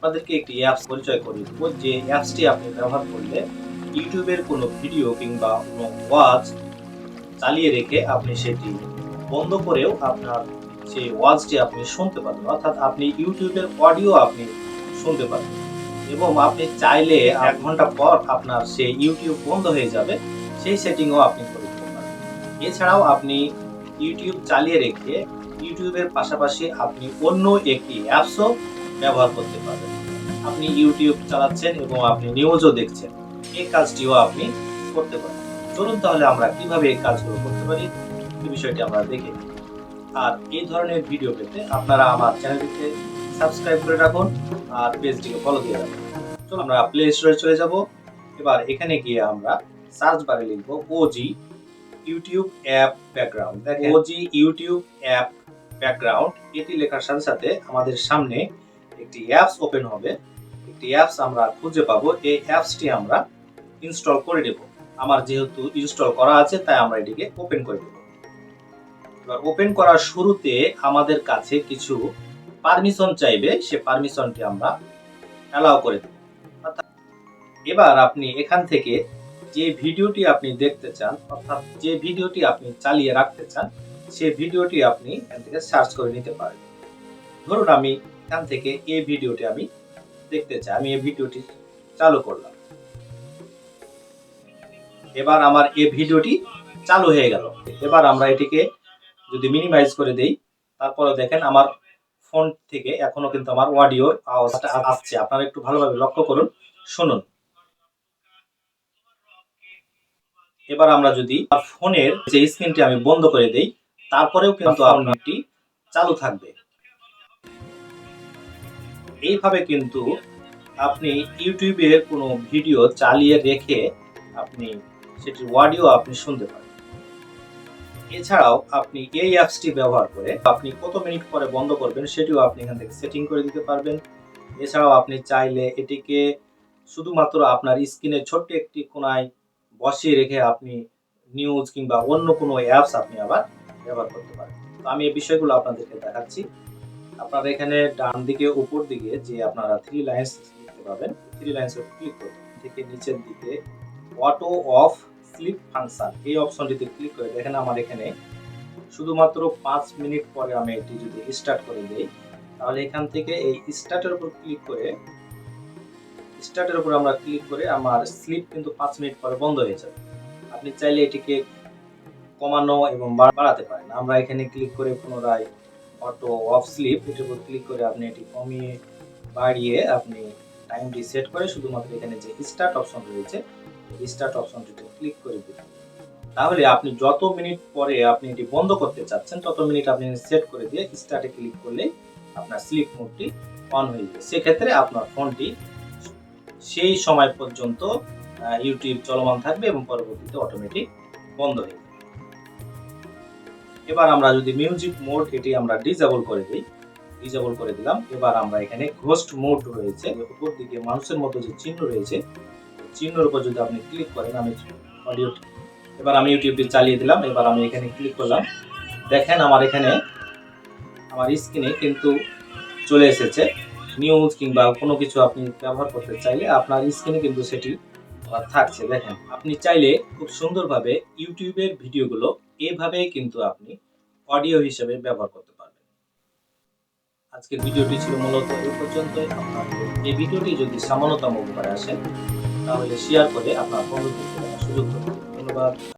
আপনাদেরকে একটি অ্যাপস পরিচয় করে দেব, যে অ্যাপসটি আপনি ব্যবহার করলে ইউটিউবের কোনো ভিডিও কিংবা কোনো ওয়াচ চালিয়ে রেখে আপনি সেটি বন্ধ করেও আপনার সেই ওয়াচটি আপনি শুনতে পারবেন, অর্থাৎ আপনি ইউটিউবের অডিও আপনি শুনতে পারবেন এবং আপনি চাইলে ১ ঘন্টা পর আপনার সেই ইউটিউব বন্ধ হয়ে যাবে, সেই সেটিংও আপনি করে দিতে পারবেন। এছাড়াও আপনি ইউটিউব চালিয়ে রেখে ইউটিউবের পাশাপাশি আপনি অন্য একটি অ্যাপসও ব্যবহার করতে পারবেন। আপনি ইউটিউব চালাচ্ছেন এবং আপনি নিউজও দেখছেন, এই কাজটিও আপনি করতে পারেন। চলুন তাহলে আমরা কিভাবে এই কাজগুলো করতে পারি এই বিষয়টি আমরা দেখে নিই। আর এই ধরনের ভিডিও পেতে আপনারা আমার চ্যানেলটিকে সাবস্ক্রাইব করে রাখুন আর পেজটিকে ফলো দিয়ে রাখুন। চলুন আমরা প্লে স্টোরে চলে যাব। এবার এখানে গিয়ে আমরা সার্চ বারে লিখব ওজি ইউটিউব অ্যাপ ব্যাকগ্রাউন্ড। দেখেন ওজি ইউটিউব অ্যাপ ব্যাকগ্রাউন্ড এটি লেখার সাথে সাথে আমাদের সামনে একটি অ্যাপস ওপেন হবে। একটি অ্যাপস আমরা খুঁজে পাবো, এই অ্যাপসটি আমরা ইনস্টল করে নেব। আমার যেহেতু ইনস্টল করা আছে তাই আমরা এটিকে ওপেন করে দেব। এবার ওপেন করার শুরুতে আমাদের কাছে কিছু পারমিশন চাইবে, সে পারমিশনটি আমরা অ্যালাউ করে দেব। এবার আপনি এখান থেকে যে ভিডিওটি আপনি দেখতে চান, অর্থাৎ যে ভিডিওটি আপনি চালিয়ে রাখতে চান, সেই ভিডিওটি আপনি এখান থেকে সার্চ করে নিতে পারেন। ধরুন আমি এখান থেকে এই ভিডিওটি আমি দেখতে চাই, আমি এই ভিডিওটি চালু করলাম। এবার আমার এই ভিডিওটি চালু হয়ে গেল। এবার আমরা এটিকে যদি মিনিমাইজ করে দেই, তারপরে দেখেন আমার ফোন থেকে এখনো কিন্তু আমার অডিওর আওয়াজটা আসছে। আপনারা একটু ভালোভাবে লক্ষ্য করুন, শুনুন। এবার আমরা যদি ফোনের যে স্ক্রিনটি আমি বন্ধ করে দেই, তারপরেও কিন্তু আপনারটি চালু থাকবে। এইভাবে কিন্তু আপনি ইউটিউবের কোনো ভিডিও চালিয়ে রেখে আপনি সেটির অডিও আপনি শুনতে পারেন। এছাড়াও আপনি এই অ্যাপসটি ব্যবহার করে আপনি কত মিনিট পরে বন্ধ করবেন সেটিও আপনি এখান থেকে সেটিং করে দিতে পারবেন। এছাড়াও আপনি চাইলে এটিকে শুধুমাত্র আপনার স্ক্রিনের ছোট্ট একটি কোণায় বসিয়ে রেখে আপনি নিউজ কিংবা অন্য কোনো অ্যাপস আপনি আবার ব্যবহার করতে পারেন। তো আমি এই বিষয়গুলো আপনাদেরকে দেখাচ্ছি। আপনারা এখানে ডান দিকে উপর দিকে যে আপনারা 3 লাইনস দেখতে পাবেন, 3 লাইনসে ক্লিক করবেন। থেকে নিচের দিকে অটো অফ স্লিপ ফাংশন এই অপশনটিতে ক্লিক করে দেখেন আমার এখানে শুধুমাত্র 5 মিনিট পরে আমি এটি যদি স্টার্ট করে দেই, তাহলে এখান থেকে এই স্টার্টের উপর আমরা ক্লিক করে আমার স্লিপ কিন্তু 5 মিনিট পরে বন্ধ হয়ে যাবে। আপনি চাইলে এটিকে কমানো এবং বাড়াতে পারেন। আমরা এখানে ক্লিক করে পুনরায় অটো অফ স্লিপ এটার উপর ক্লিক করে আপনি এটি কমিয়ে বাড়িয়ে আপনি টাইমটি সেট করে শুধুমাত্র এখানে যে স্টার্ট অপশন রয়েছে এই স্টার্ট অপশনটিতে ক্লিক করে দিবেন। তাহলে আপনি যত মিনিট পরে আপনি এটি বন্ধ করতে চাচ্ছেন তত মিনিট আপনি সেট করে দিয়ে স্টার্টে ক্লিক করলে আপনার স্লিপ মোডটি অন হয়ে যাবে। সেক্ষেত্রে আপনার ফোনটি সেই সময় পর্যন্ত ইউটিউব চলমান থাকবে এবং পরবর্তীতে অটোমেটিক বন্ধ হয়ে যাবে। এবার আমরা যদি মিউজিক মোড এটি আমরা ডিসেবল করে দিলাম। এবার আমরা এখানে ঘোস্ট মোড রয়েছে, উপর দিকে মানুষের মতো যে চিহ্ন রয়েছে চিহ্নের উপর যদি আপনি ক্লিক করেন, এবার আমি ইউটিউবটি চালিয়ে দিলাম। এবার আমি এখানে ক্লিক করলাম, দেখেন আমার এখানে আমার স্ক্রিনে কিন্তু চলে এসেছে নিউজ কিংবা কোনো কিছু আপনি ব্যবহার করতে চাইলে আপনার স্ক্রিনে কিন্তু সেটি থাকছে। দেখেন আপনি চাইলে খুব সুন্দরভাবে ইউটিউবের ভিডিওগুলো এভাবেই কিন্তু আপনি অডিও হিসেবে ব্যবহার করতে পারবেন। আজকের ভিডিওটি ছিল মূলত এই পর্যন্তই। আপনার এই ভিডিওটি যদি সামান্যতম উপকারে আসে তাহলে শেয়ার করে আপনার বন্ধুদের সুযোগ করুন। ধন্যবাদ।